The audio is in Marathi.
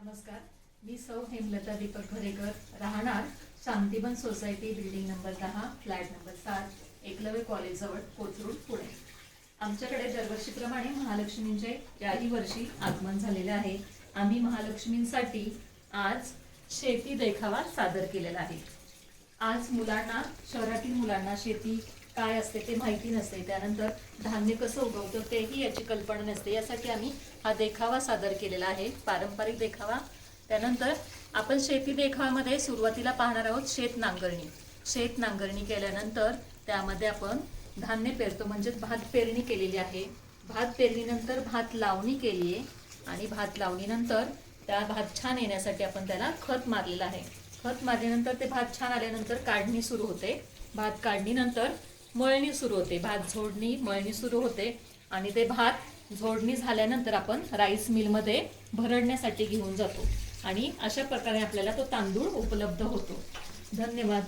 नमस्कार, मी सौ हेमलता दीपक घरेकर, राहणार Shantivan society, building number 10, flat number 7, Eklavya college जवळ, कोथरूड, पुणे। आमच्याकडे दरवर्षीप्रमाणे महालक्ष्मींचे याही वर्षी आगमन झालेले आहे। आम्ही महालक्ष्मींसाठी आज शेती देखावा सादर केलेला आहे। आज मुलांना, शहरातील मुलांना शेती काय असते ते माहिती नसते, त्यानंतर धान्य कसं उगवतं तेही याची कल्पना नसते। यासाठी आम्ही हा देखावा सादर केलेला आहे, पारंपरिक देखावा। त्यानंतर आपण शेती देखाव्यामध्ये सुरुवातीला पाहणार आहोत शेत नांगरणी। शेत नांगरणी केल्यानंतर त्यामध्ये आपण धान्य पेरतो, म्हणजे भात पेरणी केलेली आहे। भात पेरणीनंतर भात लावणी केली आहे आणि भात लावणीनंतर त्या भात छान येण्यासाठी आपण त्याला खत मारलेलं आहे। खत मारल्यानंतर ते भात छान आल्यानंतर काढणी सुरू होते। भात काढणीनंतर मळणी सुरू होते, भात झोडणी मळणी सुरू होते आणि ते भात झोडणी झाल्यानंतर आपण राईस मिलमध्ये भरडण्यासाठी घेऊन जातो आणि अशा प्रकारे आपल्याला तो तांदूळ उपलब्ध होतो। धन्यवाद।